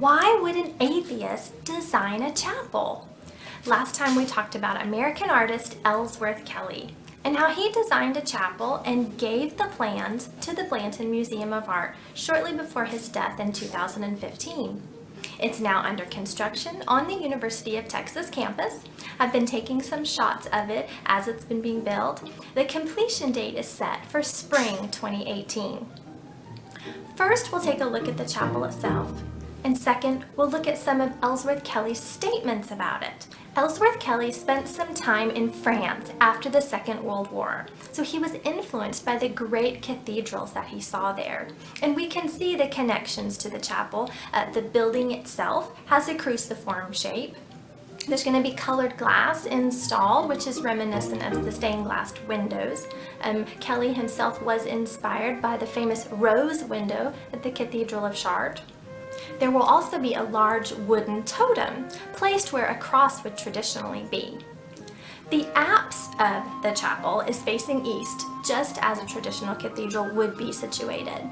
Why would an atheist design a chapel? Last time we talked about American artist Ellsworth Kelly and how he designed a chapel and gave the plans to the Blanton Museum of Art shortly before his death in 2015. It's now under construction on the University of Texas campus. I've been taking some shots of it as it's been being built. The completion date is set for spring 2018. First, we'll take a look at the chapel itself. And second, we'll look at some of Ellsworth Kelly's statements about it. Ellsworth Kelly spent some time in France after the Second World War, so he was influenced by the great cathedrals that he saw there. And we can see the connections to the chapel. The building itself has a cruciform shape. There's going to be colored glass installed, which is reminiscent of the stained glass windows. Kelly himself was inspired by the famous rose window at the Cathedral of Chartres. There will also be a large wooden totem placed where a cross would traditionally be. The apse of the chapel is facing east, just as a traditional cathedral would be situated.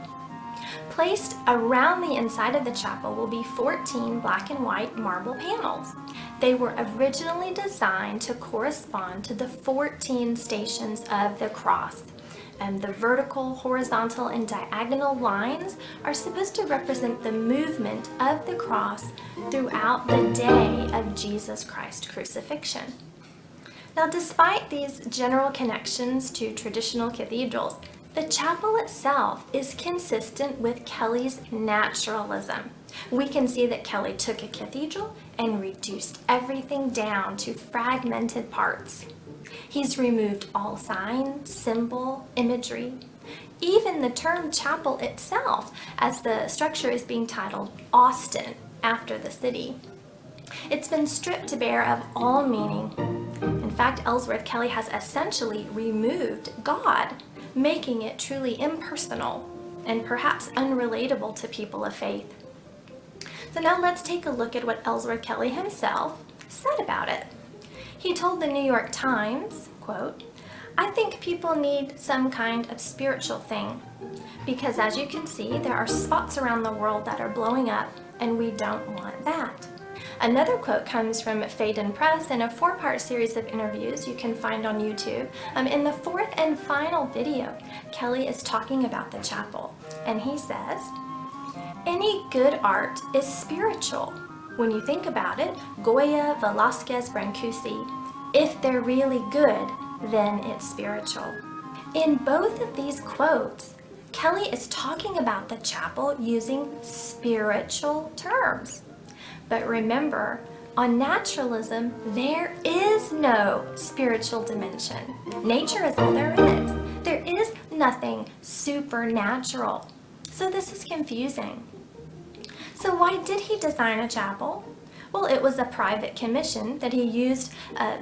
Placed around the inside of the chapel will be 14 black and white marble panels. They were originally designed to correspond to the 14 stations of the cross. The vertical, horizontal, and diagonal lines are supposed to represent the movement of the cross throughout the day of Jesus Christ's crucifixion. Now, despite these general connections to traditional cathedrals, the chapel itself is consistent with Kelly's naturalism. We can see that Kelly took a cathedral and reduced everything down to fragmented parts. He's removed all sign, symbol, imagery, even the term chapel itself, as the structure is being titled Austin, after the city. It's been stripped to bare of all meaning. In fact, Ellsworth Kelly has essentially removed God, making it truly impersonal and perhaps unrelatable to people of faith. So now let's take a look at what Ellsworth Kelly himself said about it. He told the New York Times, quote, "I think people need some kind of spiritual thing, because as you can see, there are spots around the world that are blowing up, and we don't want that." Another quote comes from Faden Press in a 4-part series of interviews you can find on YouTube. In the 4th and final video, Kelly is talking about the chapel, and he says, "Any good art is spiritual. When you think about it, Goya, Velázquez, Brancusi, if they're really good, then it's spiritual." In both of these quotes, Kelly is talking about the chapel using spiritual terms. But remember, on naturalism, there is no spiritual dimension. Nature is all there is. There is nothing supernatural. So this is confusing. So why did he design a chapel? Well, it was a private commission that he used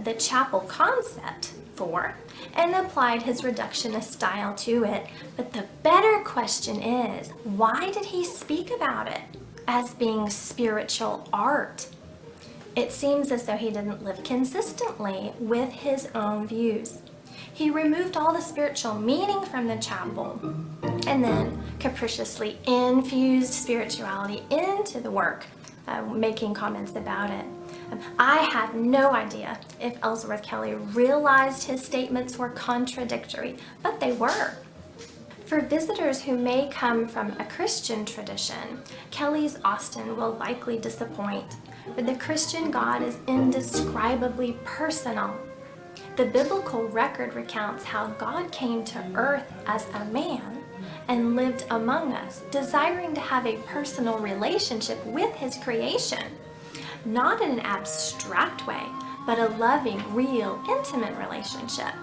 the chapel concept for and applied his reductionist style to it. But the better question is, why did he speak about it as being spiritual art? It seems as though he didn't live consistently with his own views. He removed all the spiritual meaning from the chapel and then capriciously infused spirituality into the work, making comments about it. I have no idea if Ellsworth Kelly realized his statements were contradictory, but they were. For visitors who may come from a Christian tradition, Kelly's Austin will likely disappoint, for the Christian God is indescribably personal. The biblical record recounts how God came to earth as a man and lived among us, desiring to have a personal relationship with his creation, not in an abstract way, but a loving, real, intimate relationship.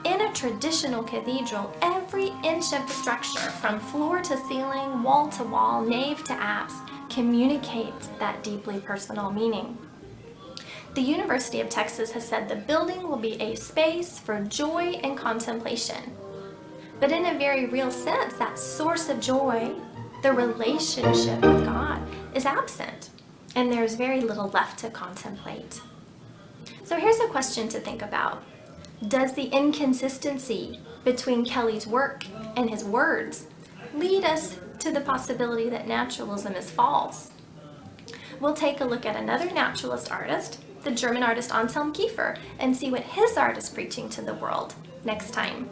In a traditional cathedral, every inch of the structure, from floor to ceiling, wall to wall, nave to apse, communicates that deeply personal meaning. The University of Texas has said the building will be a space for joy and contemplation. But in a very real sense, that source of joy, the relationship with God, is absent, and there's very little left to contemplate. So here's a question to think about. Does the inconsistency between Kelly's work and his words lead us to the possibility that naturalism is false? We'll take a look at another naturalist artist, the German artist Anselm Kiefer, and see what his art is preaching to the world next time.